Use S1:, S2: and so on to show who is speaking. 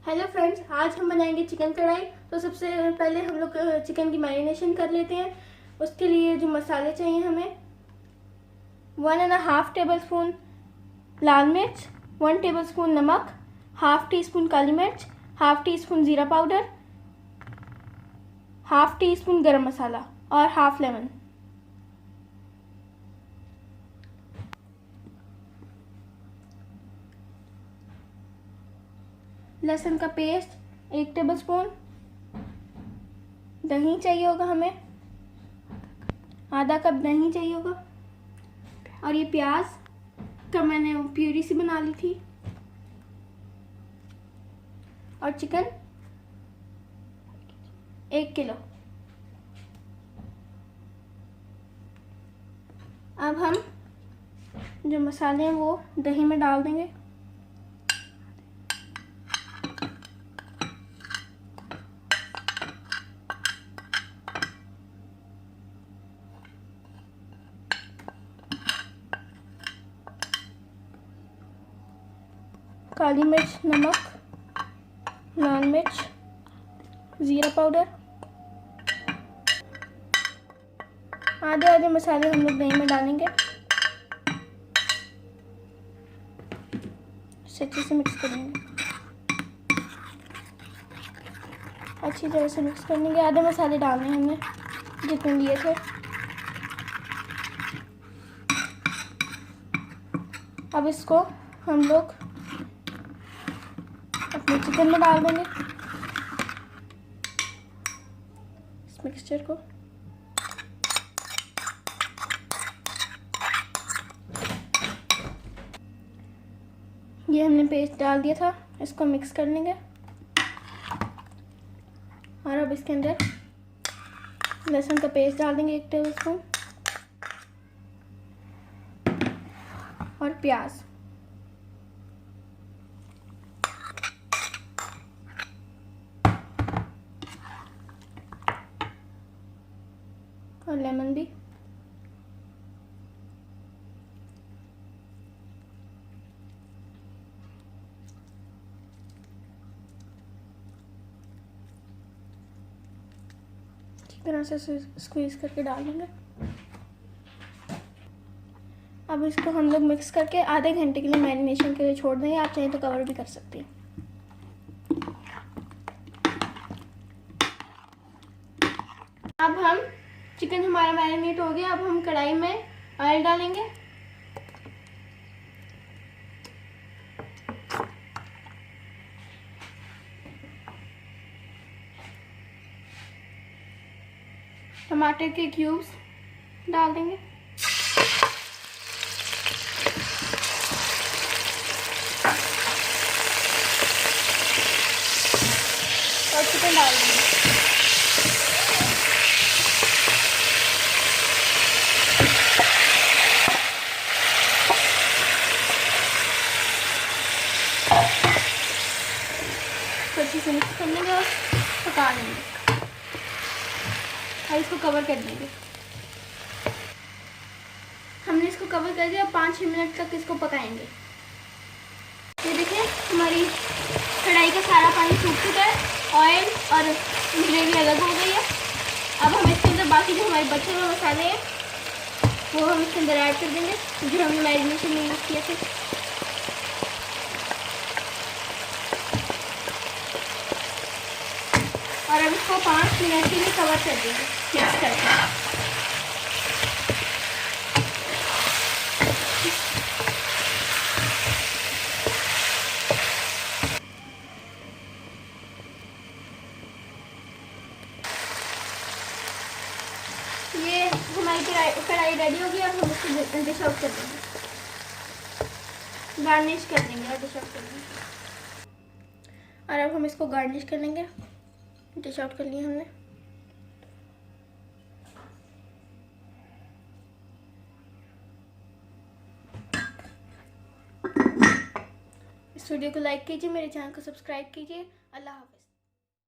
S1: Hello friends, आज हम बनाएंगे चिकन कढ़ाई। तो सबसे पहले हम लोग चिकन की मैरिनेशन कर लेते हैं। उसके लिए जो मसाले चाहिए हमें 1.5 टेबल स्पून लाल मिर्च, 1 टेबल स्पून नमक, हाफ टी स्पून काली मिर्च, हाफ टी स्पून ज़ीरा पाउडर, हाफ टी स्पून गरम मसाला और हाफ लेमन। लहसुन का पेस्ट 1 टेबल स्पून। दही चाहिए होगा हमें, आधा कप दही चाहिए होगा। और ये प्याज का मैंने प्यूरी सी बना ली थी। और चिकन 1 किलो। अब हम जो मसाले हैं वो दही में डाल देंगे। काली मिर्च, नमक, लाल मिर्च, ज़ीरा पाउडर, आधे आधे मसाले हम लोग दही में डालेंगे। इसे अच्छे से मिक्स करेंगे, अच्छी तरह से मिक्स कर लेंगे। आधे मसाले डालने हैं हमने जितने लिए थे। अब इसको हम लोग अपने चिकन में डाल देंगे, इस मिक्सचर को। ये हमने पेस्ट डाल दिया था, इसको मिक्स कर लेंगे। और अब इसके अंदर लहसुन का पेस्ट डाल देंगे 1 टेबल स्पून और प्याज और लेमन भी। अच्छी तरह से स्क्वीज करके डाल देंगे। अब इसको हम लोग मिक्स करके आधे घंटे के लिए मैरिनेशन के लिए छोड़ देंगे। आप चाहें तो कवर भी कर सकते हैं। अब हम चिकन हमारा मैरिनेट हो गया। अब हम कढ़ाई में ऑयल डालेंगे। टमाटर के क्यूब्स डाल देंगे। और चिकन डाल देंगे। तो अच्छे से मिक्स कर लेंगे और पका लेंगे और इसको कवर कर देंगे। हमने इसको कवर कर दिया। 5-6 मिनट तक इसको पकाएंगे। ये देखें, हमारी कढ़ाई का सारा पानी सूख चुका है, ऑयल और ग्रेवी अलग हो गई है। अब हम इसके अंदर बाकी जो हमारे बचे हुए मसाले हैं वो हम इसके अंदर ऐड कर देंगे, जो हमने मैरिनेशन में यूज़ किए थे। और अब इसको 5 मिनट के लिए कवर कर देंगे मिक्स करके। ये हमारी कढ़ाई रेडी होगी। अब हम इसको डिश आउट कर देंगे, गार्निश कर देंगे और डिश आउट कर देंगे। और अब हम इसको गार्निश कर लेंगे। डिश आउट कर लिया हमने। इस वीडियो को लाइक कीजिए, मेरे चैनल को सब्सक्राइब कीजिए।